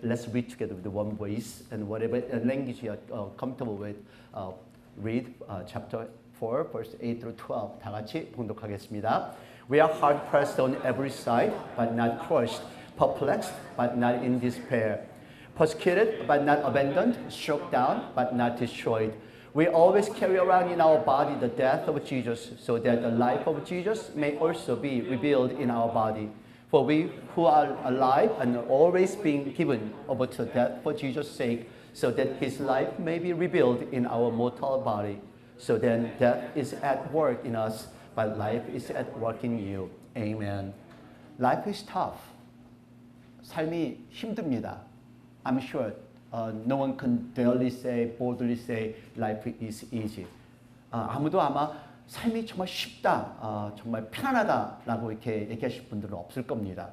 let's read together with one voice and whatever language you are comfortable with. Read chapter 4, verse 8 through 12. 다 같이 봉독하겠습니다. We are hard pressed on every side, but not crushed. Perplexed, but not in despair. Persecuted, but not abandoned. Struck down, but not destroyed. We always carry around in our body the death of Jesus, so that the life of Jesus may also be revealed in our body. For we who are alive and are always being given over to death for Jesus' sake, so that his life may be revealed in our mortal body. So then death is at work in us, but life is at work in you. Amen. Life is tough. 삶이 힘듭니다. I'm sure no one can boldly say life is easy. 아무도 아마 삶이 정말 쉽다, 정말 편안하다라고 이렇게 얘기하실 분들은 없을 겁니다.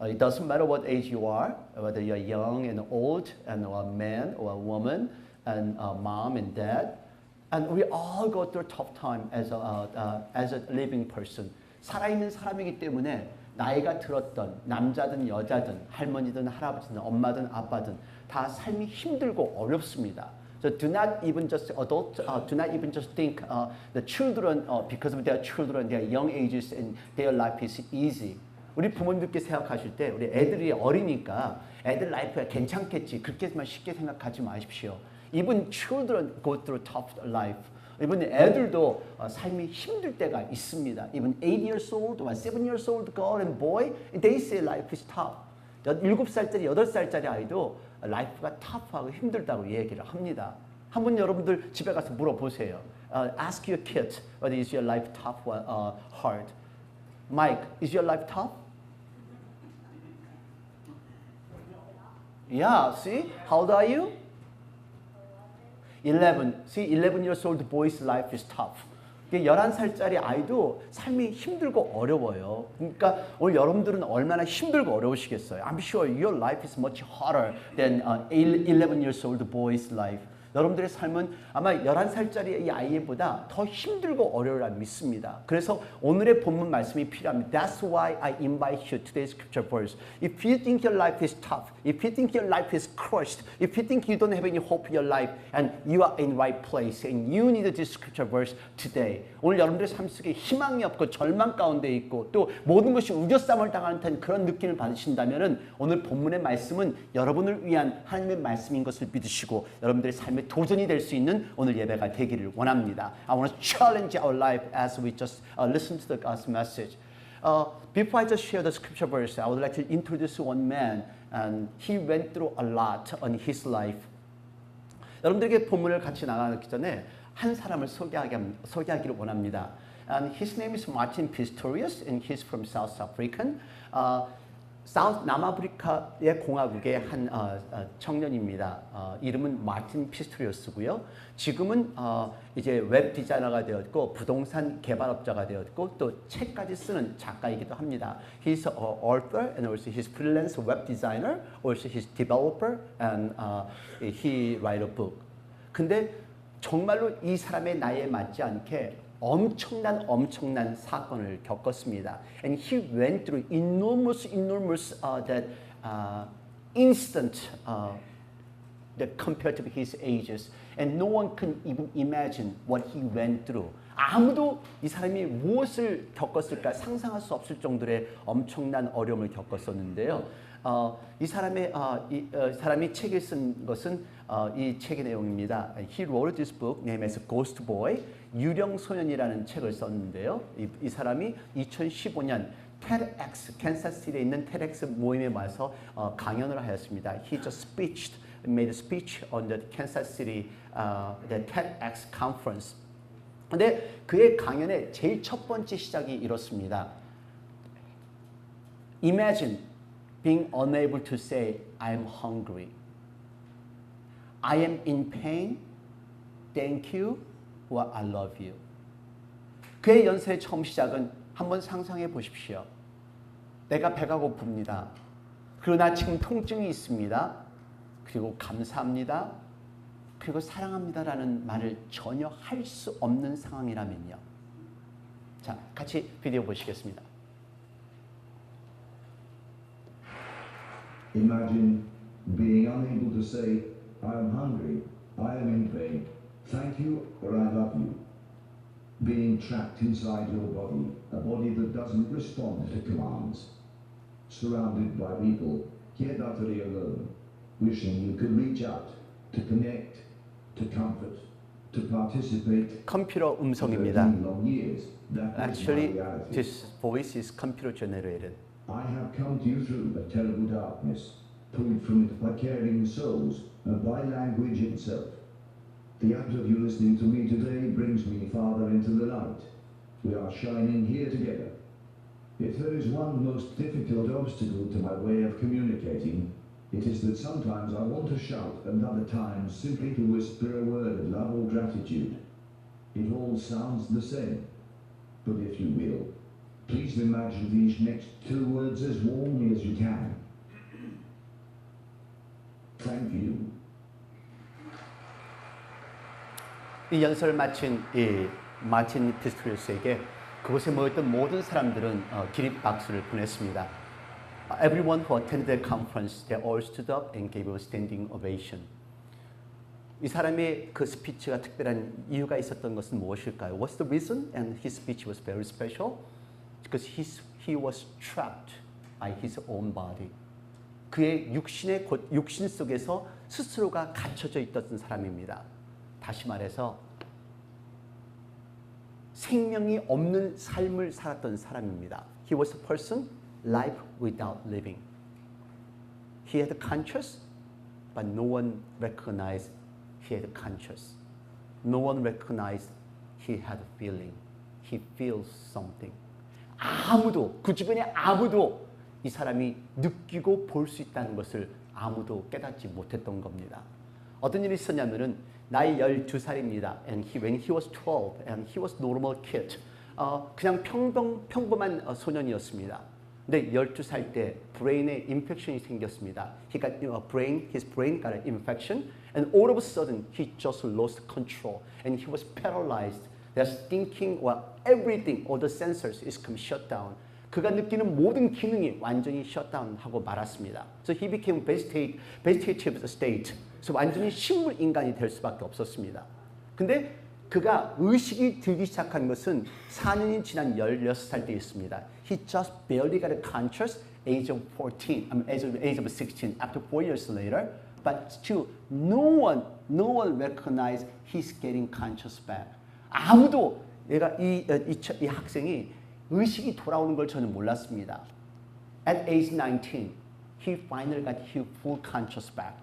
It doesn't matter what age you are, whether you're young and old, and a man or a woman, and a mom and dad, and we all go through a tough time as a living person. 살아있는 사람이기 때문에 나이가 들었던 남자든 여자든 할머니든 할아버지든 엄마든 아빠든 다 삶이 힘들고 어렵습니다. So do not even just think the children because of their children, their young ages and their life is easy. 우리 부모님들께 생각하실 때 우리 애들이 어리니까 애들 라이프가 괜찮겠지 그렇게만 쉽게 생각하지 마십시오. Even children go through tough life. 이번 애들도 삶이 힘들 때가 있습니다. Even 8 years old or 7 years old girl and boy, they say life is tough. 7살짜리, 8살짜리 아이도 라이프가 tough하고 힘들다고 얘기를 합니다. 한번 여러분들 집에 가서 물어보세요. Ask your kids whether is your life tough or hard. Mike, is your life tough? Yeah, see? How old are you? 11. See, 11 years old boy's life is tough. 11살짜리 아이도 삶이 힘들고 어려워요. 그러니까 오늘 여러분들은 얼마나 힘들고 어려우시겠어요. I'm sure your life is much harder than 11 years old boy's life. 여러분들의 삶은 아마 11살짜리 이 아이보다 더 힘들고 어려우라 믿습니다. 그래서 오늘의 본문 말씀이 필요합니다. That's why I invite you to today's scripture verse. If you think your life is tough, if you think your life is crushed, if you think you don't have any hope in your life, and you are in right place, and you need this scripture verse today. 오늘 여러분들의 삶 속에 희망이 없고 절망 가운데 있고 또 모든 것이 우겨쌈을 당하는 듯한 그런 느낌을 받으신다면은 오늘 본문의 말씀은 여러분을 위한 하나님의 말씀인 것을 믿으시고 여러분들의 삶의 도전이 될 수 있는 오늘 예배가 되기를 원합니다. I want to challenge our life as we just listen to the God's message. Before I just share the scripture verse, I would like to introduce one man, and he went through a lot on his life. 여러분들에게 본문을 같이 나가기 전에 한 사람을 소개하기를 원합니다. And his name is Martin Pistorius, and he's from South African. 남아프리카의 공화국의 한 청년입니다. 이름은 마틴 피스토리우스고요. 지금은 이제 웹 디자이너가 되었고 부동산 개발업자가 되었고 또 책까지 쓰는 작가이기도 합니다. He's an author and also he's freelance web designer, also he's developer and he write a book. 근데 정말로 이 사람의 나이에 맞지 않게 엄청난 사건을 겪었습니다. And he went through enormous instant that compared to his ages, and no one can even imagine what he went through. 아무도 이 사람이 무엇을 겪었을까 상상할 수 없을 정도의 엄청난 어려움을 겪었었는데요. 이 사람이 책을 쓴 것은 이 책의 내용입니다. He wrote this book named as Ghost Boy, 유령소년이라는 책을 썼는데요. 이 사람이 2015년 TEDx, 캔사스시티에 있는 TEDx 모임에 와서 강연을 하였습니다. He just made a speech on the Kansas City the TEDx conference. 근데 그의 강연의 제일 첫 번째 시작이 이렇습니다. Imagine being unable to say I'm hungry. I am in pain. Thank you or I love you. 그의 연설의 처음 시작은 한번 상상해 보십시오. 내가 배가 고픕니다. 그리고 나 지금 통증이 있습니다. 그리고 감사합니다. 그리고 사랑합니다라는 말을 전혀 할 수 없는 상황이라면요. 자, 같이 비디오 보시겠습니다. Imagine being unable to say, I am hungry, I am in pain, thank you, or I love you. Being trapped inside your body, a body that doesn't respond to commands. Surrounded by people, yet utterly alone, wishing you could reach out, to connect, to comfort, to participate. 컴퓨터 음성입니다. Long years, that was Actually, my reality. this voice is computer generated. I have come to you through a terrible darkness, pulled from it by caring souls and by language itself. The act of you listening to me today brings me farther into the light. We are shining here together. If there is one most difficult obstacle to my way of communicating, it is that sometimes I want to shout and other times simply to whisper a word of love or gratitude. It all sounds the same, but if you will, please imagine these next two words as warmly as you can. Thank you. 이 연설을 마친 이 마틴 피스토리우스에게 그곳에 모였던 모든 사람들은 기립 박수를 보냈습니다. Everyone who attended the conference, they all stood up and gave a standing ovation. 이 사람의 그 스피치가 특별한 이유가 있었던 것은 무엇일까요? What's the reason? And his speech was very special because he was trapped by his own body. 그의 육신 속에서 스스로가 갇혀져 있던 사람입니다. 다시 말해서 생명이 없는 삶을 살았던 사람입니다. He was a person, life without living. He had a conscience, but no one recognized he had a conscience. No one recognized he had a feeling. He feels something. 아무도, 그 주변에 아무도 이 사람이 느끼고 볼 수 있다는 것을 아무도 깨닫지 못했던 겁니다. 어떤 일이 있었냐면은 나이 12살입니다. And when he was 12 and he was normal kid. 그냥 평범한 소년이었습니다. 근데 12살 때 브레인에 인펙션이 생겼습니다. His brain got an infection and all of a sudden he just lost control and he was paralyzed. That's thinking, everything, all the sensors is come shut down. 그가 느끼는 모든 기능이 완전히 셧다운하고 말았습니다. So he became vegetative state. 그래서 완전히 식물 인간이 될 수밖에 없었습니다. 근데 그가 의식이 들기 시작한 것은 4년이 지난 16살 때였습니다. He just barely got a conscious age of 14, age of 16, after 4 years later. But still, no one recognized he's getting conscious back. 아무도 이 학생이 의식이 돌아오는 걸 저는 몰랐습니다. At age 19, he finally got his full conscious back.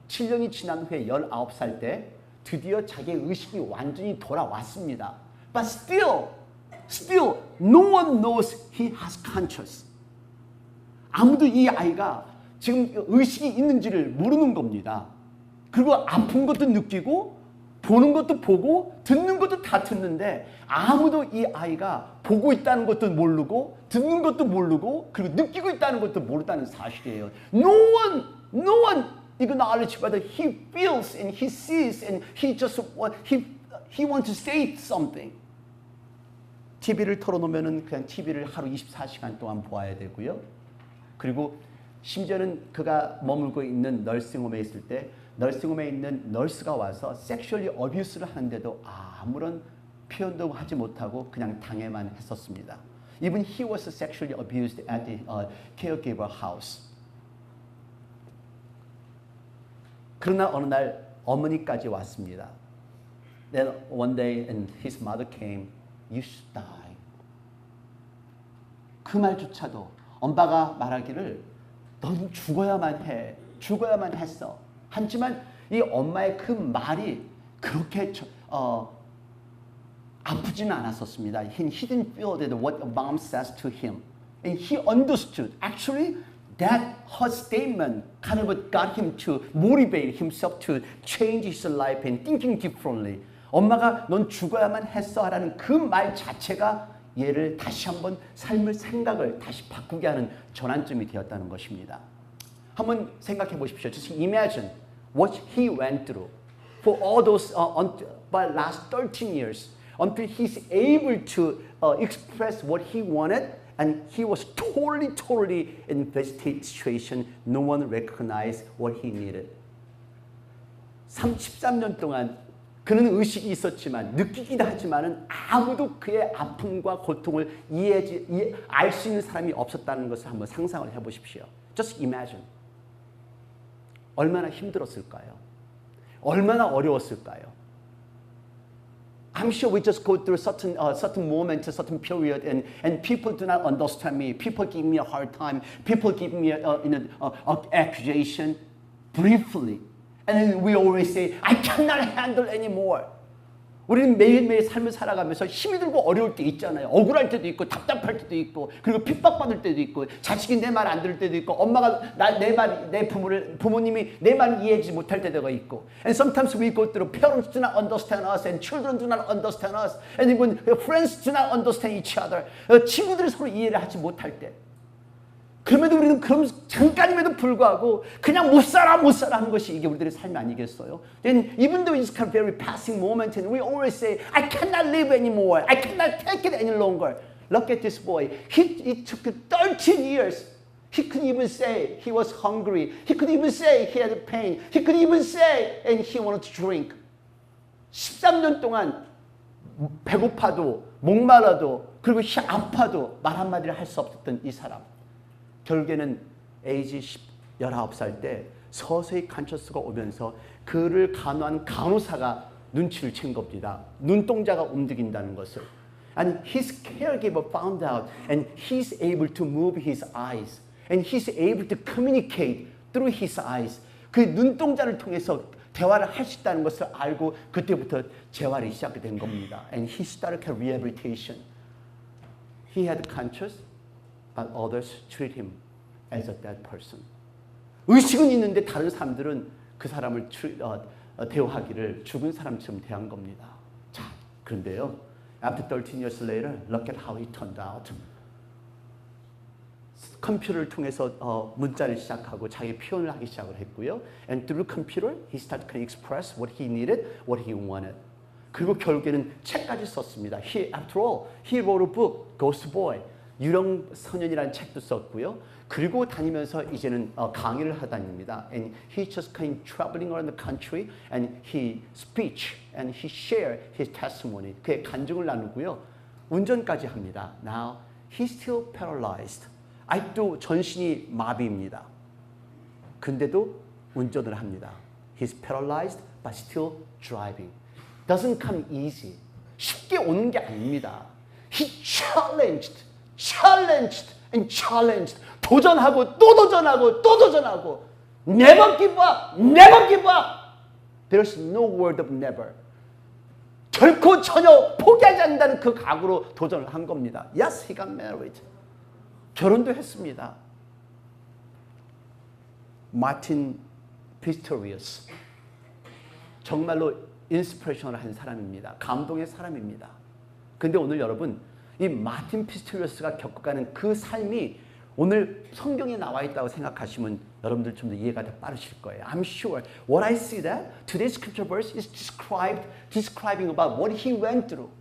7년이 지난 후에 19살 때 드디어 자기의 의식이 완전히 돌아왔습니다. But still, no one knows he has conscious. 아무도 이 아이가 지금 의식이 있는지를 모르는 겁니다. 그리고 아픈 것도 느끼고 보는 것도 보고 듣는 것도 다 듣는데 아무도 이 아이가 보고 있다는 것도 모르고 듣는 것도 모르고 그리고 느끼고 있다는 것도 모른다는 사실이에요. No one acknowledges whether he feels and he sees and he wants to say something. TV를 틀어놓으면 그냥 TV를 하루 24시간 동안 보아야 되고요. 그리고 심지어는 그가 머물고 있는 널싱홈에 있을 때 널싱홈에 있는 널스가 와서 섹슈얼리 어뷰스를 하는데도 아무런 표현도 하지 못하고 그냥 당해만 했었습니다. Even he was sexually abused at the caregiver house. 그러나 어느 날 어머니까지 왔습니다. Then one day and his mother came. You should die. 그 말조차도 엄마가 말하기를 넌 죽어야만 해. 죽어야만 했어. 하지만 이 엄마의 그 말이 그렇게 아프지는 않았었습니다. He didn't feel that what mom says to him. And he understood. Actually, that her statement kind of got him to motivate himself to change his life and thinking differently. 엄마가 넌 죽어야만 했어 하라는 그 말 자체가 얘를 다시 한번 삶의 생각을 다시 바꾸게 하는 전환점이 되었다는 것입니다. 한번 생각해 보십시오. Just imagine what he went through for all those by last 13 years until he's able to express what he wanted And he was totally in this situation. No one recognized what he needed. 13년 동안 그는 의식이 있었지만 느끼기도 하지만은 아무도 그의 아픔과 고통을 알 수 있는 사람이 없었다는 것을 한번 상상을 해보십시오. Just imagine. 얼마나 힘들었을까요? 얼마나 어려웠을까요? I'm sure we just go through certain moment, a certain period, and people do not understand me. People give me a hard time. People give me an accusation briefly. And then we always say, I cannot handle anymore. 우리는 매일매일 삶을 살아가면서 힘이 들고 어려울 때 있잖아요. 억울할 때도 있고 답답할 때도 있고 그리고 핍박받을 때도 있고 자식이 내 말 안 들을 때도 있고 엄마가 내 부모님이 내 말을 이해하지 못할 때가 있고 And sometimes we go through parents do not understand us and children do not understand us and even friends do not understand each other. 친구들이 서로 이해를 하지 못할 때 그럼에도 우리는 그럼 잠깐임에도 불구하고 그냥 못 살아 하는 것이 이게 우리들의 삶이 아니겠어요? Then even though it's kind of very passing moment and we always say I cannot live anymore. I cannot take it any longer. Look at this boy. It took 13 years. He couldn't even say he was hungry. He couldn't even say he had pain. He couldn't even say and he wanted to drink. 13년 동안 배고파도 목말라도 그리고 아파도 말 한마디를 할 수 없었던 이 사람. 결국에는 에이지 19살 때 서서히 간처스가 오면서 그를 간호한 간호사가 눈치를 챈 겁니다. 눈동자가 움직인다는 것을. And his caregiver found out and he's able to move his eyes. And he's able to communicate through his eyes. 그 눈동자를 통해서 대화를 할 수 있다는 것을 알고 그때부터 재활이 시작된 겁니다. And he started rehabilitation. He had conscious. But others treat him as a dead person. 의식은 있는데 다른 사람들은 그 사람을 대우하기를 죽은 사람처럼 대한 겁니다. 자, 그런데요. After 13 years later, look at how he turned out. 컴퓨터를 통해서 문자를 시작하고 자기 표현을 하기 시작을 했고요. And through computer, he started to express what he needed, what he wanted. 그리고 결국에는 책까지 썼습니다. After all, he wrote a book, Ghost Boy. 유령 소년이라는 책도 썼고요. 그리고 다니면서 이제는 강의를 하다닙니다. And he just came traveling around the country and he speech and he shared his testimony. 그의 간증을 나누고요. 운전까지 합니다. Now he's still paralyzed. 아직도 전신이 마비입니다. 근데도 운전을 합니다. He's paralyzed but still driving. Doesn't come easy. 쉽게 오는 게 아닙니다. He challenged and challenged. 도전하고 또 도전하고 또 도전하고. Never give up. Never give up. There's no word of never. 결코 전혀 포기하지 않는다는 그 각오로 도전을 한 겁니다. Yes, he got married. 결혼도 했습니다. 마틴 피스토리어스. 정말로 인스피레이션을 한 사람입니다. 감동의 사람입니다. 근데 오늘 여러분 이 마틴 피스토리어스가 겪어가는 그 삶이 오늘 성경에 나와 있다고 생각하시면 여러분들 좀 더 이해가 더 빠르실 거예요. I'm sure what I see that today's scripture verse is describing about what he went through.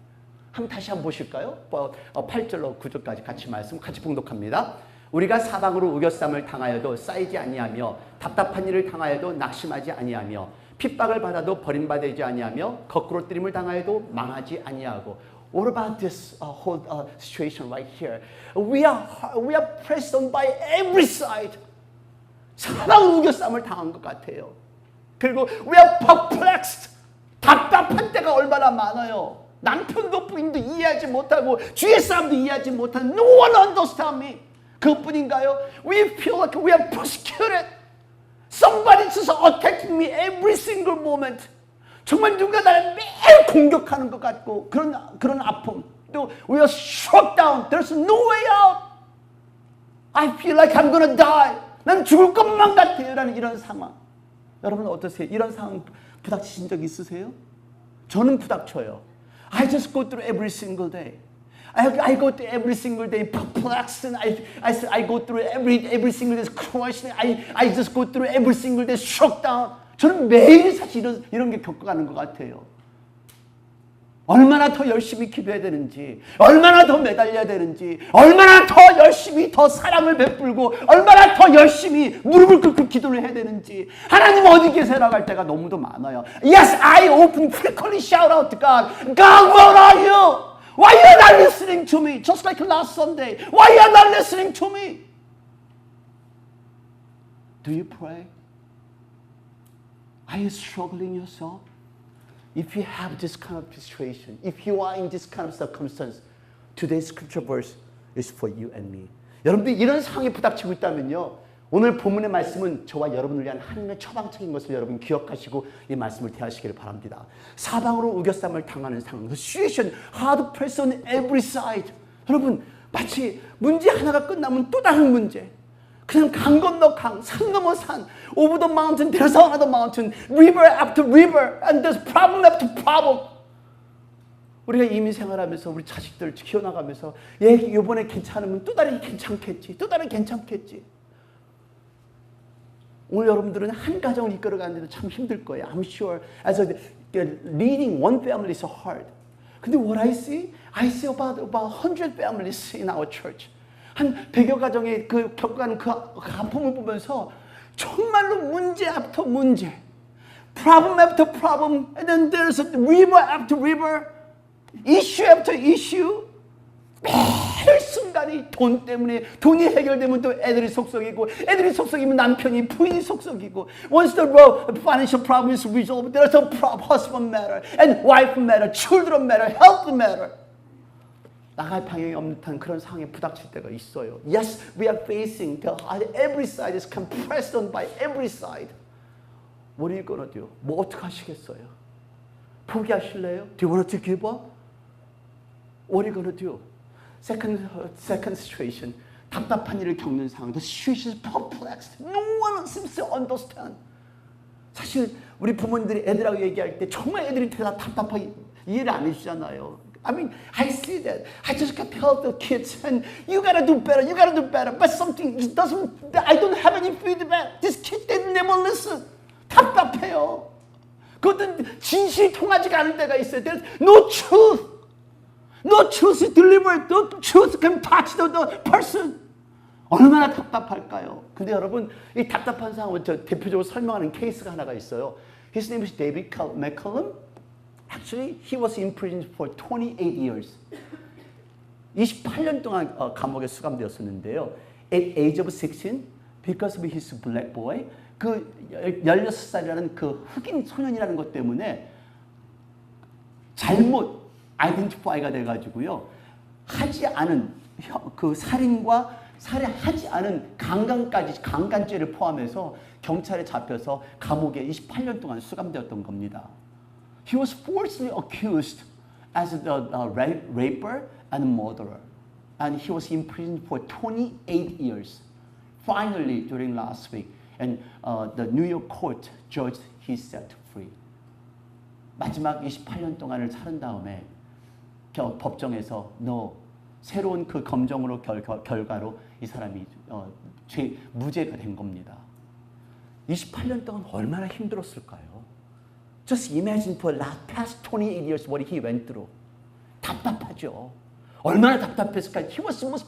다시 한번 보실까요? 8절로 9절까지 같이 봉독합니다. 우리가 사방으로 우겨쌈을 당하여도 쌓이지 아니하며 답답한 일을 당하여도 낙심하지 아니하며 핍박을 받아도 버림받지 아니하며 거꾸로 뜨림을 당하여도 망하지 아니하고 What about this whole situation right here? We are pressed on by every side. 사방으로 우겨쌈을 당한 것 같아요. 그리고 we are perplexed. 답답한 때가 얼마나 많아요. 남편도 부인도 이해하지 못하고 주위 사람도 이해하지 못하는 No one understand me. 그것뿐인가요? We feel like we are persecuted. Somebody just attacking me every single moment. 정말 누가 나를 매일 공격하는 것 같고 그런 아픔. 또 we are struck down. There's no way out. I feel like I'm gonna die. 난 죽을 것만 같아요. 라는 이런 상황. 여러분 어떠세요? 이런 상황 부닥치신 적 있으세요? 저는 부닥쳐요. I just go through every single day. I go through every single day perplexed and I go through every single day crushed. I just go through every single day struck down. 저는 매일 사실 이런 게 겪어가는 것 같아요. 얼마나 더 열심히 기도해야 되는지, 얼마나 더 매달려야 되는지, 얼마나 더 열심히 더 사랑을 베풀고, 얼마나 더 열심히 무릎을 꿇고 기도를 해야 되는지, 하나님 어디 계세요라고 할 때가 너무도 많아요. Yes, I often frequently shout out to God, God, where are you? Why are you not listening to me? Just like last Sunday. Why are you not listening to me? Do you pray? Are you struggling yourself? If you have this kind of situation, if you are in this kind of circumstance, today's scripture verse is for you and me. 여러분들이 이런 상황에 부닥치고 있다면요, 오늘 본문의 말씀은 저와 여러분을 위한 하나님의 처방책인 것을 여러분 기억하시고 이 말씀을 대하시기를 바랍니다. 사방으로 우겨쌈을 당하는 상황, situation, hard pressed on every side. 여러분, 마치 문제 하나가 끝나면 또 다른 문제. 그냥 강 건너 강, 산 넘어 산, over the mountain, there's another mountain, river after river, and there's problem after problem. 우리가 이민 생활하면서 우리 자식들 키워나가면서 얘 이번에 괜찮으면 또 다른 괜찮겠지, 또 다른 괜찮겠지. 오늘 여러분들은 한 가정을 이끌어가는데도 참 힘들 거예요. I'm sure as a leading one family is hard. 근데 what I see about 100 families in our church. 한 100여 가정의 그 겪어가는 그 아픔을 보면서 정말로 문제 앞부터 문제, problem after problem, and then there's a river after river, issue after issue. 매일 순간이 돈 때문에, 돈이 해결되면 또 애들이 속썩이고, 애들이 속썩이면 남편이, 부인이 속썩이고. Once the financial problem is resolved, there's a husband matter, and wife matter, children matter, health matter. 나갈 방향이 없는 듯한 그런 상황에 부닥칠 때가 있어요. Yes, we are facing every side is compressed on by every side. What are you gonna do? 뭐 어떻게 하시겠어요? 포기하실래요? Do you want to give up? What are you gonna do? Second situation. 답답한 일을 겪는 상황. The situation is perplexed. No one seems to understand. 사실 우리 부모님들이 애들하고 얘기할 때 정말 애들이 답답하게 이해를 안 해주잖아요. I mean, I see that. I just got to help the kids, and you gotta do better. You gotta do better. But something doesn't. I don't have any feedback. These kids they never listen. 답답해요. 그것은 진실이 통하지가 않을 때가 있어요. There's no truth. No truth is delivered. No truth can touch the person. 얼마나 답답할까요? 근데 여러분, 이 답답한 상황을 저 대표적으로 설명하는 케이스가 하나가 있어요. His name is David McCallum. Actually, he was in prison for 28 years. 28년 동안 감옥에 수감되었었는데요. At age of 16, because of his black boy, 그 16살이라는 그 흑인 소년이라는 것 때문에 잘못 아이덴티파이가 돼가지고요. 하지 않은 그 살인과 살해하지 않은 강간죄를 포함해서 경찰에 잡혀서 감옥에 28년 동안 수감되었던 겁니다. He was falsely accused as a raper and murderer, and he was in prison for 28 years. Finally, during last week, and the New York court judged he set free. 마지막 28년 동안을 살은 다음에 법정에서 새로운 그 검정으로 결과로 이 사람이 무죄가 된 겁니다. 28년 동안 얼마나 힘들었을까요? Just imagine for the past 28 years what he went through. 답답하죠. 얼마나 답답했을까? He was most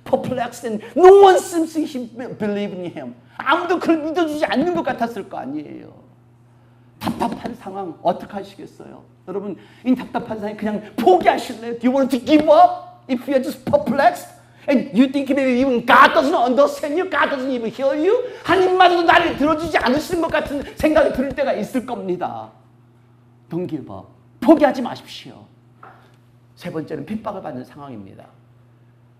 perplexed and no one seems to believe in him. 아무도 그를 믿어주지 않는 것 같았을 거 아니에요. 답답한 상황 어떻게 하시겠어요? 여러분, 이 답답한 상황 그냥 포기하실래요? Do you want to give up if you are just perplexed? And you think maybe even God doesn't understand you? God doesn't even hear you? 하나님마저도 나를 들어주지 않으시는 것 같은 생각이 들 때가 있을 겁니다. Don't give up. 포기하지 마십시오. 세 번째는 핍박을 받는 상황입니다.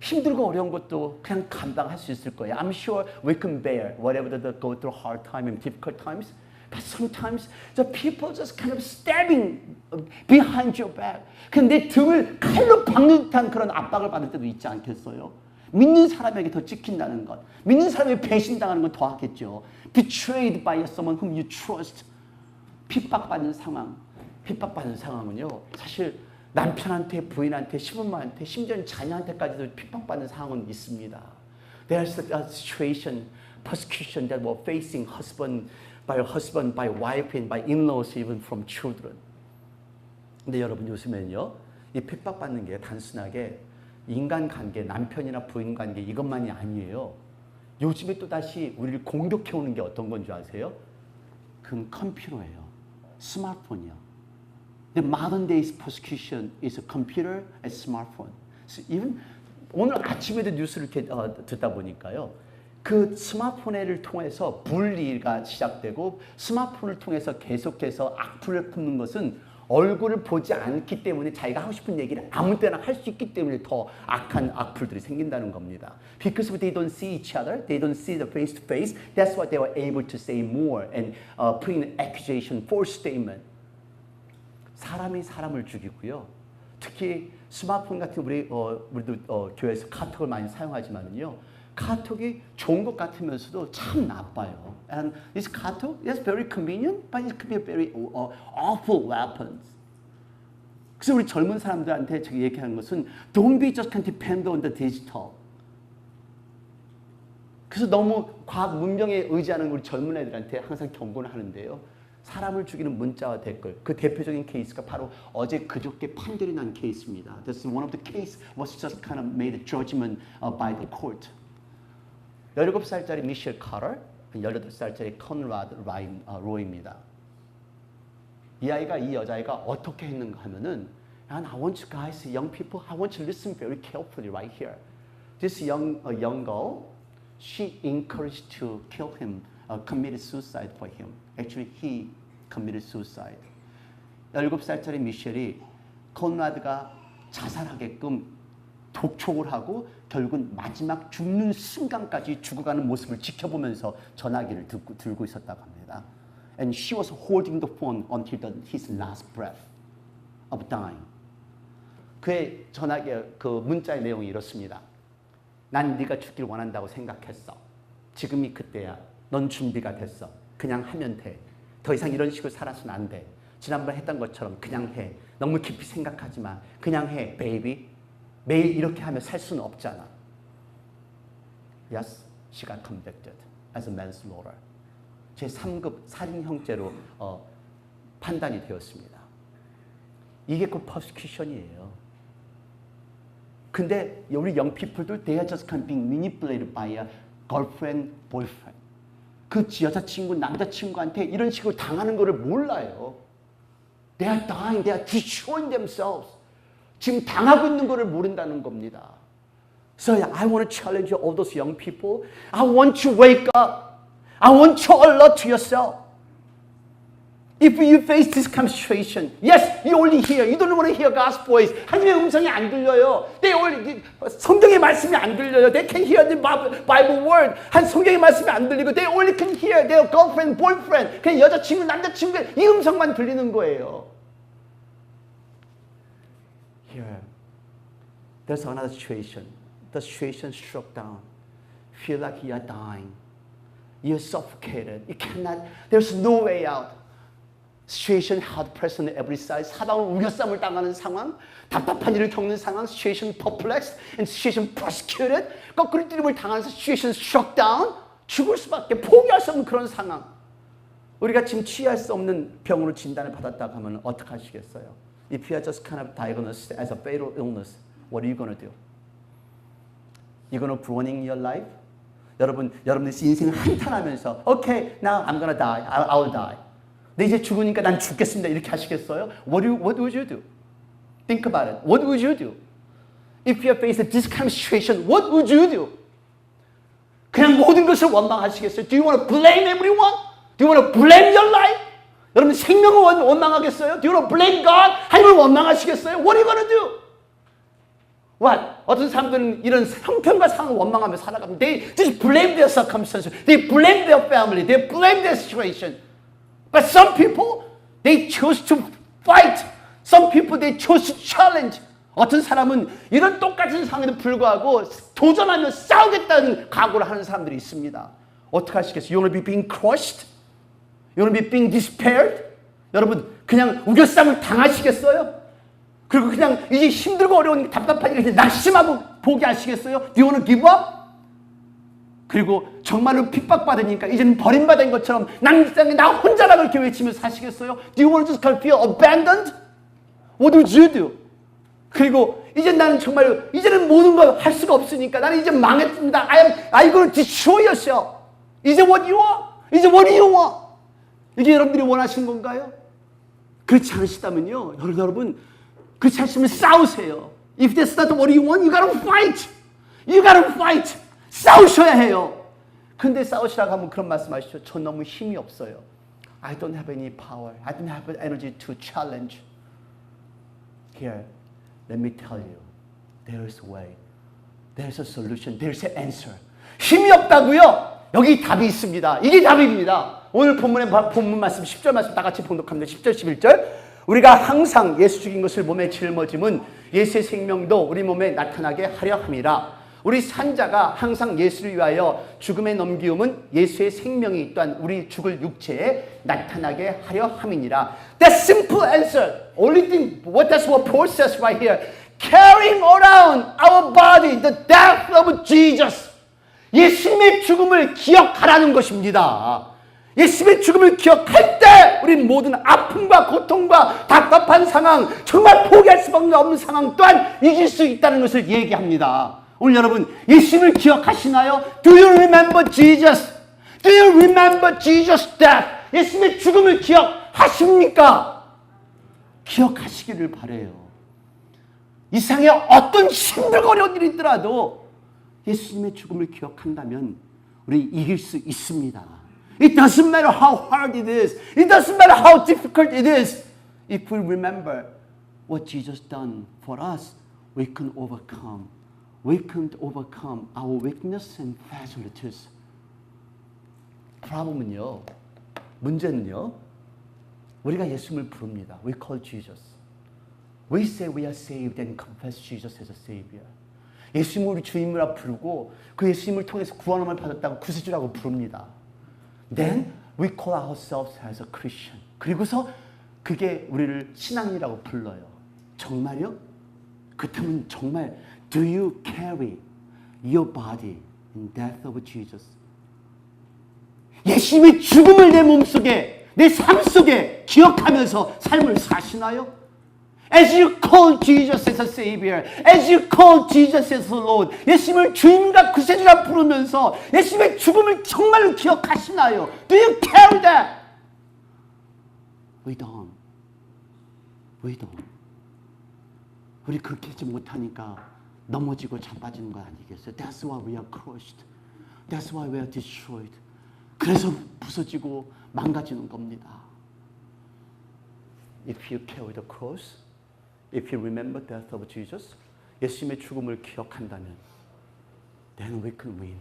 힘들고 어려운 것도 그냥 감당할 수 있을 거예요. I'm sure we can bear whatever they go through hard time and difficult times. But sometimes the people just kind of stabbing behind your back. 근데 등을 칼로 박는 듯한 그런 압박을 받을 때도 있지 않겠어요? 믿는 사람에게 더 찍힌다는 것. 믿는 사람에게 배신당하는 건 더 하겠죠. Betrayed by someone whom you trust. 핍박받는 상황. 핍박받는 상황은요. 사실 남편한테, 부인한테, 시부모한테, 심지어 자녀한테까지도 핍박받는 상황은 있습니다. There's a situation, persecution that we're facing by wife, and by in-laws, even from children. 근데 여러분 요즘엔요, 이 핍박받는 게 단순하게 인간관계, 남편이나 부인관계 이것만이 아니에요. 요즘에 또다시 우리를 공격해오는 게 어떤 건 줄 아세요? 그건 컴퓨터예요. 스마트폰이요. The modern day's persecution is a computer and smartphone. So even 오늘 아침에도 뉴스를 이렇게 듣다 보니까요. 그 스마트폰을 통해서 분리가 시작되고 스마트폰을 통해서 계속해서 악플을 품는 것은 얼굴을 보지 않기 때문에 자기가 하고 싶은 얘기를 아무 때나 할 수 있기 때문에 더 악한 악플들이 생긴다는 겁니다. Because they don't see each other, they don't see the face to face. That's why they were able to say more and put in accusation, false statement. 사람이 사람을 죽이고요. 특히 스마트폰 같은 우리도 교회에서 카톡을 많이 사용하지만요. 카톡이 좋은 것 같으면서도 참 나빠요. And this 카톡 is very convenient, but it could be a very awful weapon. 그래서 우리 젊은 사람들한테 제가 얘기하는 것은 don't be just depend on the digital. 그래서 너무 과학 문명에 의지하는 우리 젊은 애들한테 항상 경고를 하는데요. 사람을 죽이는 문자와 댓글, 그 대표적인 케이스가 바로 어제 그저께 판결이 난 케이스입니다. This is one of the case was just kind of made a judgment by the court. 17살짜리 미셸 카터, 18살짜리 컨라드 로이입니다. 이 여자아이가 어떻게 했는가 하면은 And I want you guys, young people, I want you to listen very carefully right here. This young girl, she encouraged to kill him, committed suicide for him. Actually, he committed suicide. 17살짜리 미셸이 컨라드가 자살하게끔 독촉을 하고 결국은 마지막 죽는 순간까지 죽어가는 모습을 지켜보면서 전화기를 들고 있었다고 합니다. And she was holding the phone until his last breath of dying. 그의 전화기 그 문자의 내용이 이렇습니다. 난 네가 죽길 원한다고 생각했어. 지금이 그때야. 넌 준비가 됐어. 그냥 하면 돼. 더 이상 이런 식으로 살아서는 안 돼. 지난번 했던 것처럼 그냥 해. 너무 깊이 생각하지 마. 그냥 해, baby. 매일 이렇게 하며 살 수는 없잖아. Yes, she got convicted as a manslaughter. 제3급 살인 형죄로 판단이 되었습니다. 이게 그 persecution이에요. 근데 우리 young people도 they are just kind of being manipulated by a girlfriend, boyfriend. 그 여자친구, 남자친구한테 이런 식으로 당하는 거를 몰라요. They are dying, they are destroying themselves. 지금 당하고 있는 거를 모른다는 겁니다. So I want to challenge all those young people. I want you to wake up. I want you to alert to yourself. If you face this kind of situation, yes, you only hear. You don't want to hear God's voice. 하나님의 음성이 안 들려요. 성경의 말씀이 안 들려요. They can hear the Bible word. 성경의 말씀이 안 들리고 they only can hear their girlfriend, boyfriend. 그냥 여자친구, 남자친구 이 음성만 들리는 거예요. Here, there's another situation. The situation struck down. Feel like you are dying. You're suffocated. You cannot. There's no way out. Situation hard pressed on every side. 사방으로 우겨쌈을 당하는 상황, 답답한 일을 겪는 상황. Situation perplexed and situation persecuted. 거꾸로 뛰림을 당하면서 situation struck down. 죽을 수밖에 포기할 수 없는 그런 상황. 우리가 지금 치유할 수 없는 병으로 진단을 받았다고 하면 어떻게 하시겠어요? If you are just kind of diagnosed as a fatal illness, what are you going to do? You're going to prolong your life? 여러분의 인생을 한탄하면서 Okay, now I'm going to die. I'll die. 내 이제 죽으니까 난 죽겠습니다. 이렇게 하시겠어요? What would you do? Think about it. What would you do? If you face this kind of situation, what would you do? 그냥 모든 것을 원망하시겠어요? Do you want to blame everyone? Do you want to blame your life? 여러분 생명을 원망하겠어요? Do you want to blame God? 하나님을 원망하시겠어요? What are you going to do? What? 어떤 사람들은 이런 형편과 상황을 원망하며 살아갑니다. They just blame their circumstances. They blame their family. They blame their situation. But some people, they choose to fight. Some people, they choose to challenge. 어떤 사람은 이런 똑같은 상황에도 불구하고 도전하며 싸우겠다는 각오를 하는 사람들이 있습니다. 어떻게 하시겠어요? You want to be being crushed? You want to be being despaired? 여러분 그냥 우겨쌈을 당하시겠어요? 그리고 그냥 이제 힘들고 어려운 답답하니까 그냥 낙심하고 포기하시겠어요? Do you want to give up? 그리고 정말로 핍박받으니까 이제는 버림받은 것처럼 난 나 혼자라 그렇게 외치면서 사시겠어요? Do you want to just feel abandoned? What would you do? 그리고 이제 나는 정말 이제는 모든 걸 할 수가 없으니까 나는 이제 망했습니다. I'm going to destroy yourself. 이제 what you want? 이제 what do you want? 이게 여러분들이 원하시는 건가요? 그렇지 않으시다면요, 여러분 그렇지 않으시면 싸우세요. If that's not what you want, you gotta fight. You gotta fight. 싸우셔야 해요. 근데 싸우시라고 하면 그런 말씀하시죠. 저 너무 힘이 없어요. I don't have any power. I don't have energy to challenge. Here, let me tell you, there's a way. There's a solution. There's an answer. 힘이 없다고요? 여기 답이 있습니다. 이게 답입니다. 오늘 본문 말씀 10절 말씀 다 같이 봉독합니다. 10절 11절. 우리가 항상 예수 죽인 것을 몸에 짊어짐은 예수의 생명도 우리 몸에 나타나게 하려 함이라. 우리 산자가 항상 예수를 위하여 죽음에 넘기움은 예수의 생명이 또한 우리 죽을 육체에 나타나게 하려 함이니라. That simple answer. Only thing, that's what Paul says right here. Carrying around our body the death of Jesus. 예수님의 죽음을 기억하라는 것입니다. 예수님의 죽음을 기억할 때 우리 모든 아픔과 고통과 답답한 상황, 정말 포기할 수밖에 없는 상황 또한 이길 수 있다는 것을 얘기합니다. 오늘 여러분 예수님을 기억하시나요? Do you remember Jesus? Do you remember Jesus' death? 예수님의 죽음을 기억하십니까? 기억하시기를 바라요. 이 세상에 어떤 힘들고 어려운 일이 있더라도 예수님의 죽음을 기억한다면 우리 이길 수 있습니다. It doesn't matter how hard it is. It doesn't matter how difficult it is. If we remember what Jesus done for us, we can overcome. We can overcome our weakness and fragilities. problem은요, 문제는요, 우리가 예수님을 부릅니다. We call Jesus. We say we are saved and confess Jesus as a Savior. 예수님을 우리 주님이라 부르고 그 예수님을 통해서 구원함을 받았다고 구세주라고 부릅니다. Then we call ourselves as a Christian. 그리고서 그게 우리를 신앙이라고 불러요. 정말요? 그렇다면 정말 Do you carry your body in death of Jesus? 예수님의 죽음을 내 몸속에, 내 삶 속에 기억하면서 삶을 사시나요? As you call Jesus as a Savior, as you call Jesus as a Lord, 예수님을 주님과 구세주라 부르면서 예수님의 죽음을 정말로 기억하시나요? Do you carry that? We don't. We don't. 우리 그렇게 하지 못하니까 넘어지고 자빠지는 거 아니겠어요? That's why we are crushed. That's why we are destroyed. 그래서 부서지고 망가지는 겁니다. If you carry the cross, if you remember the death of Jesus, 예수님의 죽음을 기억한다면, then we can win.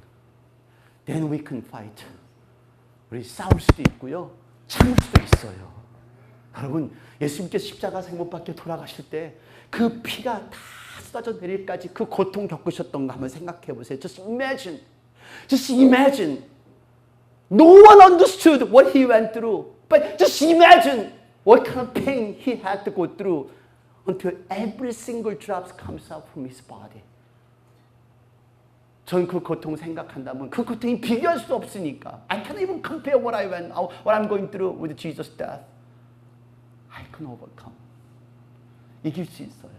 Then we can fight. 우리 싸울 수도 있고요, 참을 수도 있어요. 여러분, 예수님께서 십자가에서 못 박혀 돌아가실 때 그 피가 다 쏟아져 내릴까지 그 고통 겪으셨던 거 한번 생각해 보세요. Just imagine. Just imagine. No one understood what he went through. But just imagine what kind of pain he had to go through until every single drop comes out from his body. 전 그 고통 생각한다면 그 고통이 비교할 수 없으니까 I can't even compare what I'm going through with Jesus' death. I can overcome. 이길 수 있어요.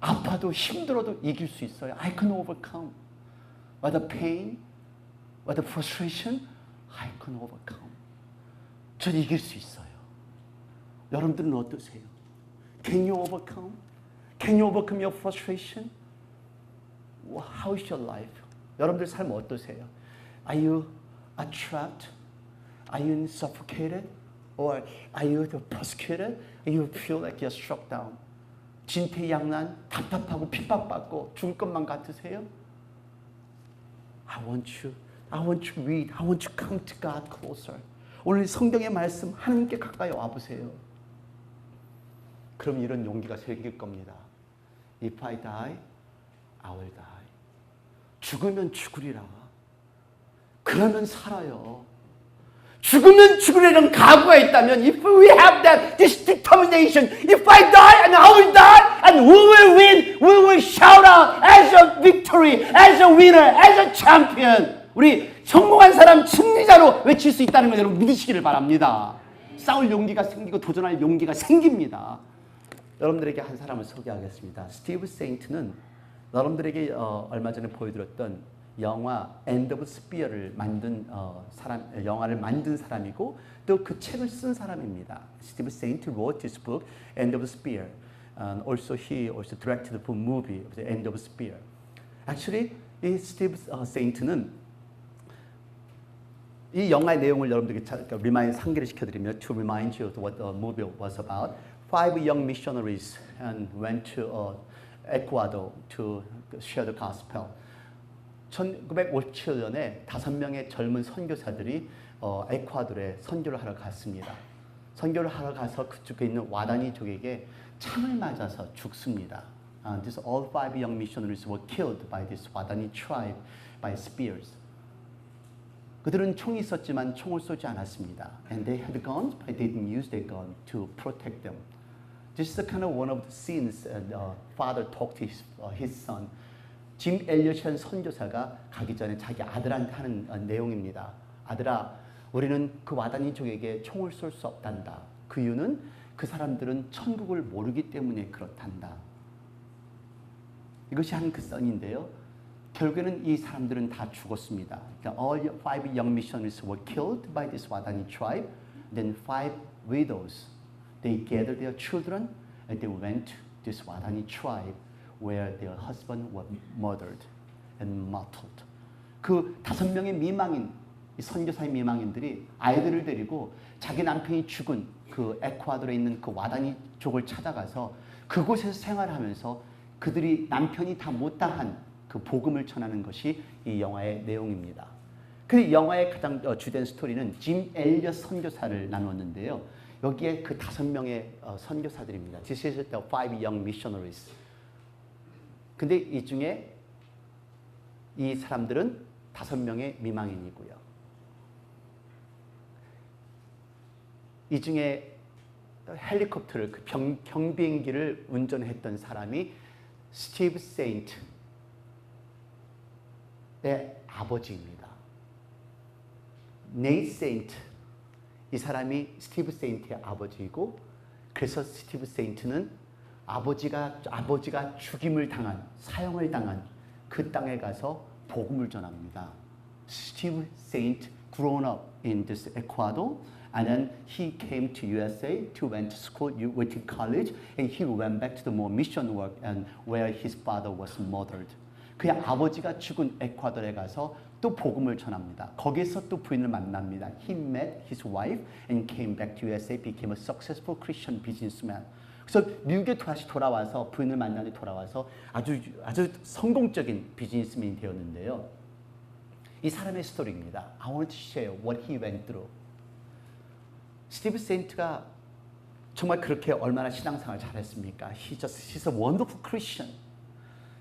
아파도 힘들어도 이길 수 있어요. I can overcome. Whether pain, whether frustration, I can overcome. 전 이길 수 있어요. 여러분들은 어떠세요? Can you overcome? Can you overcome your frustration? How is your life? 여러분들 삶 어떠세요? Are you trapped? Are you suffocated? Or are you persecuted? You feel like you're struck down. 진퇴양난, 답답하고 핍박받고 죽을 것만 같으세요? I want you to read. I want you to come to God closer. 오늘 성경의 말씀 하나님께 가까이 와보세요. 그럼 이런 용기가 생길 겁니다. If I die, I will die. 죽으면 죽으리라. 그러면 살아요. 죽으면 죽으리라는 각오가 있다면, if we have that this determination, if I die and I will die and we will win, we will shout out as a victory, as a winner, as a champion. 우리 성공한 사람 승리자로 외칠 수 있다는 걸 여러분 믿으시기를 바랍니다. 싸울 용기가 생기고 도전할 용기가 생깁니다. 여러분들에게 한 사람을 소개하겠습니다. 스티브 세인트는 여러분들에게 얼마 전에 보여드렸던 영화 End of Spear를 만든 영화를 만든 사람이고 또 그 책을 쓴 사람입니다. 스티브 세인트 wrote this book, End of Spear. And also he also directed the movie, The End of Spear. Actually, 이 스티브 세인트는 이 영화의 내용을 여러분들에게 리마인드 상기를 시켜드리면 to remind you of what the movie was about. 5 young missionaries and went to Ecuador to share the gospel. 1957년에 5명의 젊은 선교사들이 에콰도르에 선교를 하러 갔습니다. 선교를 하러 가서 그쪽에 있는 와다니족에게 창을 맞아서 죽습니다. These all 5 young missionaries were killed by this Wadani tribe by spears. 그들은 총이 있었지만 총을 쏘지 않았습니다. And they had guns, but they didn't use their gun to protect them. This is kind of one of the scenes father talked to his son. 짐 엘리엇이라는 선교사가 가기 전에 자기 아들한테 하는 내용입니다. 아들아, 우리는 그 와다니족에게 총을 쏠 수 없단다. 그 이유는 그 사람들은 천국을 모르기 때문에 그렇단다. 이것이 한 그 선인데요. 결국에는 이 사람들은 다 죽었습니다. 그러니까 all 5 young missionaries were killed by this Wadani tribe. Then 5 widows, they gathered their children and they went to this Wadani tribe where their husband was murdered and martyred. 그 5명의 미망인, 선교사의 미망인들이 아이들을 데리고 자기 남편이 죽은 그 에콰도르에 있는 그 와다니족을 찾아가서 그곳에서 생활하면서 그들이 남편이 다 못다한 그 복음을 전하는 것이 이 영화의 내용입니다. 그 영화의 가장 주된 스토리는 짐 엘리엇 선교사를 나눴는데요. 여기에 그 5명의 선교사들입니다. This is the 5 young missionaries. 근데 이 중에 이 사람들은 5명의 미망인이고요. 이 중에 헬리콥터를 그 경비행기를 운전했던 사람이 스티브 세인트의 아버지입니다. 네이트 세인트, 이 사람이 스티브 세인트의 아버지이고, 그래서 스티브 세인트는 아버지가 죽임을 당한, 사형을 당한 그 땅에 가서 복음을 전합니다. Steve Saint grown up in this Ecuador, and then he came to USA to went to school, went to college, and he went back to the more mission work and where his father was murdered. 그의 아버지가 죽은 에콰도르에 가서 또 복음을 전합니다. 거기에서 또 부인을 만납니다. He met his wife and came back to USA, became a successful Christian businessman. 그래서 미국에 다시 돌아와서 부인을 만나서 돌아와서 아주 성공적인 비즈니스맨이 되었는데요. 이 사람의 스토리입니다. I want to share what he went through. 스티브 세인트가 정말 그렇게 얼마나 신앙생활 잘했습니까? He's a wonderful Christian.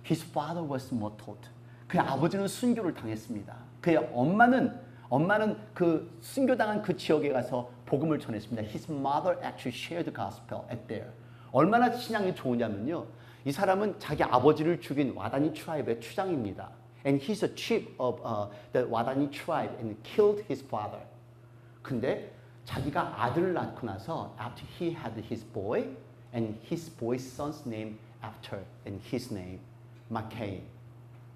His father was martyred. 그의 아버지는 순교를 당했습니다. 그의 엄마는 그 순교당한 그 지역에 가서 복음을 전했습니다. His mother actually shared the gospel at there. 얼마나 신앙이 좋으냐면요. 이 사람은 자기 아버지를 죽인 와다니 트라이브의 추장입니다. And he's a chief of the Wadani tribe and killed his father. 근데 자기가 아들을 낳고 나서 after he had his boy and his boy's son's name after and his name, 마케인,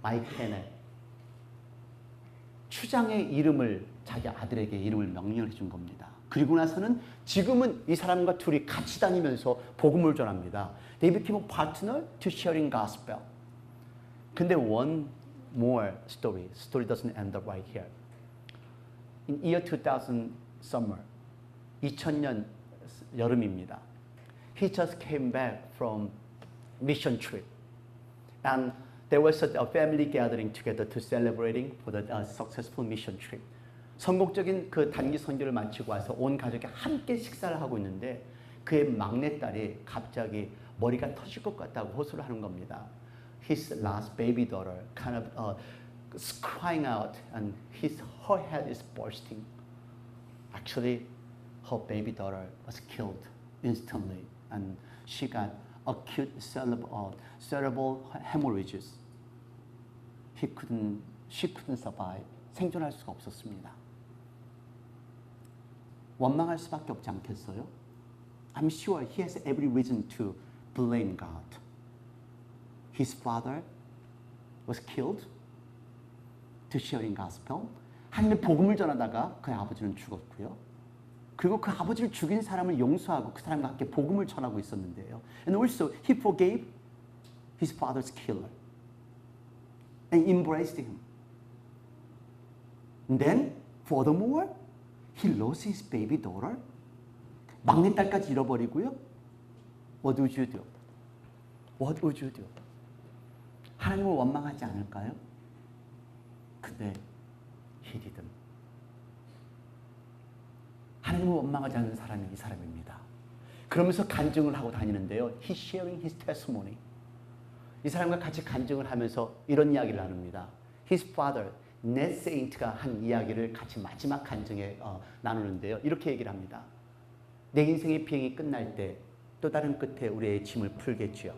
마이케네. 추장의 이름을 자기 아들에게 이름을 명령해 준 겁니다. 그리고 나서는 지금은 이 사람과 둘이 같이 다니면서 복음을 전합니다. They became a partner to sharing gospel. 근데 one more story. Story doesn't end up right here. In year 2000 summer, 2000년 여름입니다. He just came back from mission trip. And there was a family gathering together to celebrating for the successful mission trip. 성공적인 그 단기 선교를 마치고 와서 온 가족이 함께 식사를 하고 있는데 그의 막내딸이 갑자기 머리가 터질 것 같다고 호소를 하는 겁니다. His last baby daughter kind of crying out and her head is bursting. Actually, her baby daughter was killed instantly and she got acute cerebral hemorrhages. She couldn't survive. 생존할 수가 없었습니다. 원망할 수밖에 없지 않겠어요? I'm sure he has every reason to blame God. His father was killed to sharing gospel. 하나님의 복음을 전하다가 그의 아버지는 죽었고요. 그리고 그 아버지를 죽인 사람을 용서하고 그 사람과 함께 복음을 전하고 있었는데요. And also he forgave his father's killer and embraced him. And then furthermore, he lost his baby daughter. 막내딸까지 잃어버리고요. What would you do? What would you do? 하나님을 원망하지 않을까요? 근데 he didn't. 하나님을 원망하지 않는 사람이 이 사람입니다. 그러면서 간증을 하고 다니는데요. He's sharing his testimony. 이 사람과 같이 간증을 하면서 이런 이야기를 나눕니다. His father, Ned Saint가 한 이야기를 같이 마지막 간증에 나누는데요. 이렇게 얘기를 합니다. 내 인생의 비행이 끝날 때 또 다른 끝에 우리의 짐을 풀겠지요.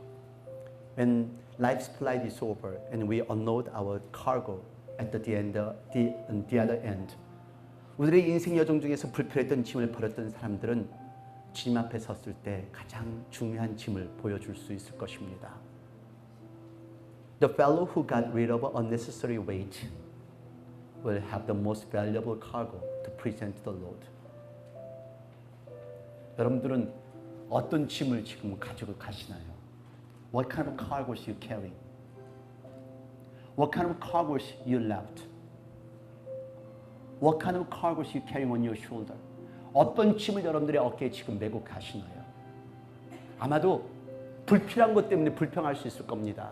When life's flight is over and we unload our cargo at the other end. 우리의 인생 여정 중에서 불필요했던 짐을 버렸던 사람들은 짐 앞에 섰을 때 가장 중요한 짐을 보여줄 수 있을 것입니다. The fellow who got rid of unnecessary weight will have the most valuable cargo to present to the Lord. 여러분들은 어떤 짐을 지금 가지고 가시나요? What kind of cargoes you carry? What kind of cargoes you left? What kind of cargoes you carry on your shoulder? 어떤 짐을 여러분들의 어깨에 지금 메고 가시나요? 아마도 불필요한 것 때문에 불평할 수 있을 겁니다.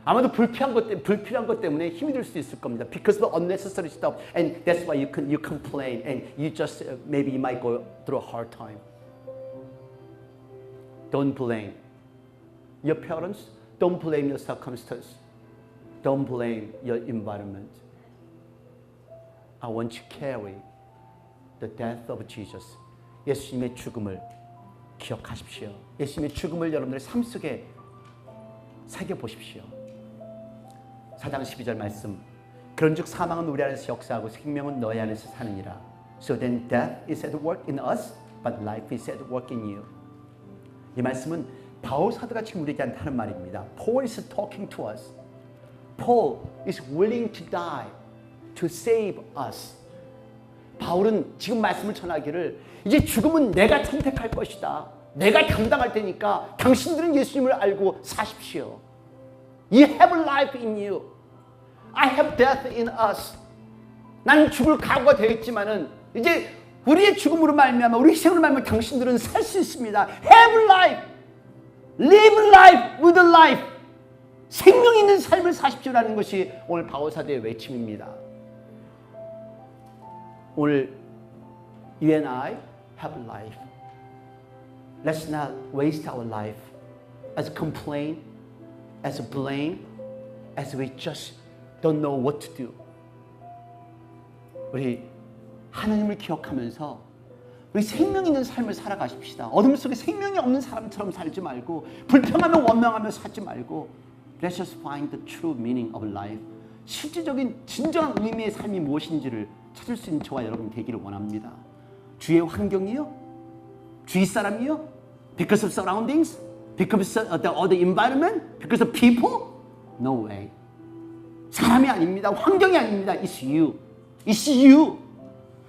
아마도 불필요한 것 때문에 힘이 들 수 있을 겁니다. Because of unnecessary stuff, and that's why you complain, and you just maybe you might go through a hard time. Don't blame your parents. Don't blame your circumstance. Don't blame your environment. I want you to carry the death of Jesus. 예수님의 죽음을 기억하십시오. 예수님의 죽음을 여러분들의 삶 속에 새겨보십시오. 4장 12절 말씀. 그런즉 사망은 우리 안에서 역사하고 생명은 너희 안에서 사느니라. So then death is at work in us, but life is at work in you. 이 말씀은 바울 사도가 지금 우리에게 하는 말입니다. Paul is talking to us. Paul is willing to die to save us. 바울은 지금 말씀을 전하기를 이제 죽음은 내가 선택할 것이다. 내가 감당할 테니까 당신들은 예수님을 알고 사십시오. You have life in you. I have death in us. 나는 죽을 각오가 되어 있지만은 이제 우리의 죽음으로 말미암아 우리 희생으로 말미암아 당신들은 살 수 있습니다. Have life. Live life with life. 생명 있는 삶을 사십시오라는 것이 오늘 바울 사도의 외침입니다. 오늘 you and I have life. Let's not waste our life as complaint, as blame, as we just don't know what to do. 우리 하나님을 기억하면서 우리 생명 있는 삶을 살아가십시다. 어둠 속에 생명이 없는 사람처럼 살지 말고 불평하며 원망하며 살지 말고 Let's just find the true meaning of life. 실질적인 진정한 의미의 삶이 무엇인지를 찾을 수 있는 저와 여러분 되기를 원합니다. 주의 환경이요? 주위 사람이요? Because of surroundings? Because of the environment? Because of people? No way. 사람이 아닙니다. 환경이 아닙니다. It's you. It's you.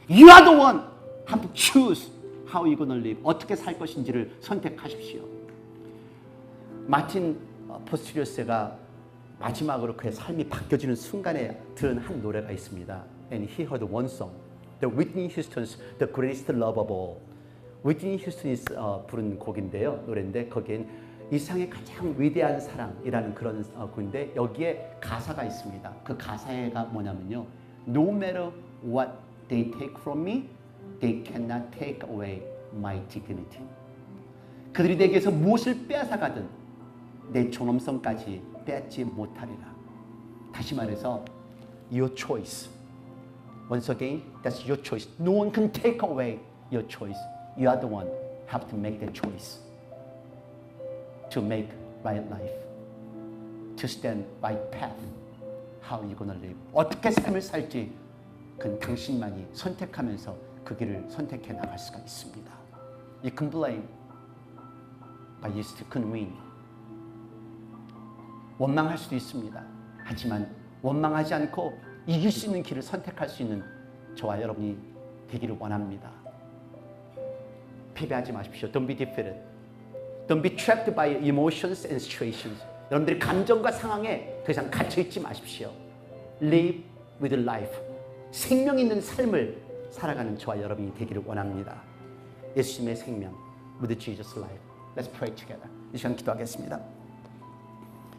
You are the one. Have to choose how you're going to live. 어떻게 살 것인지를 선택하십시오. 마틴 포스티리어스가 마지막으로 그의 삶이 바뀌어지는 순간에 들은 한 노래가 있습니다. And he heard one song. The Whitney Houston's The Greatest Love of All. Whitney Houston이 부른 곡인데요. 노래인데 거기엔 이 세상의 가장 위대한 사랑이라는 그런 곡인데 여기에 가사가 있습니다. 그 가사가 뭐냐면요. No matter what they take from me, they cannot take away my dignity. 그들이 내게서 무엇을 빼앗아가든 내 존엄성까지 뺏지 못하리라. 다시 말해서 your choice. Once again, that's your choice. No one can take away your choice. You are the one have to make that choice. To make right life. To stand right path. How you gonna live? 어떻게 삶을 살지 그건 당신만이 선택하면서 그 길을 선택해 나갈 수가 있습니다. You can blame. but you still can win. 원망할 수도 있습니다. 하지만 원망하지 않고 이길 수 있는 길을 선택할 수 있는 저와 여러분이 되기를 원합니다. 패배하지 마십시오. Don't be defeated. Don't be trapped by emotions and situations. 여러분들이 감정과 상황에 더 이상 갇혀있지 마십시오. Live with life. 생명 있는 삶을 살아가는 저와 여러분이 되기를 원합니다. 예수님의 생명, with Jesus life. Let's pray together. 이 시간 기도하겠습니다.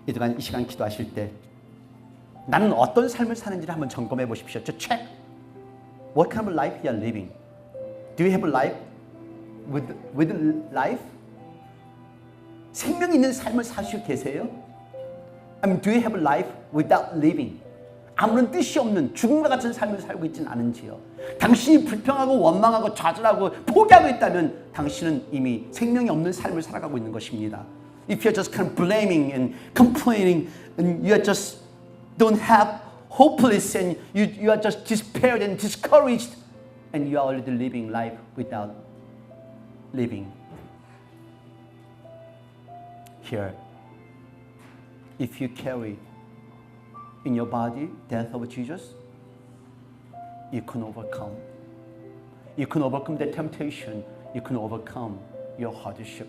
이 시간 기도하실 때 나는 어떤 삶을 사는지를 한번 점검해 보십시오. To check what kind of life you are living. Do you have a life with life? 생명 있는 삶을 사시고 계세요? I mean, do you have a life without living? 아무런 뜻이 없는 죽음과 같은 삶을 살고 있지는 않은지요. 당신이 불평하고 원망하고 좌절하고 포기하고 있다면 당신은 이미 생명이 없는 삶을 살아가고 있는 것입니다. If you're just kind of blaming and complaining and you are just don't have hopeless and you are just despaired and discouraged and you are already living life without living. Here, if you carry in your body death of Jesus, you can overcome. You can overcome the temptation. You can overcome your hardship.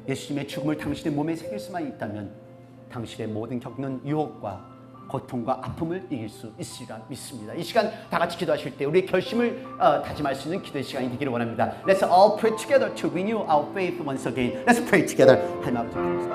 예수님의 죽음을 당신의 몸에 새길 수만 있다면 당신의 모든 겪는 유혹과 고통과 아픔을 이길 수 있으리라 믿습니다. 이 시간 다 같이 기도하실 때 우리의 결심을 다짐할 수 있는 기도의 시간이 되기를 원합니다. Let's all pray together to renew our faith once again. Let's pray together. 하나님 아버지 감사합니다.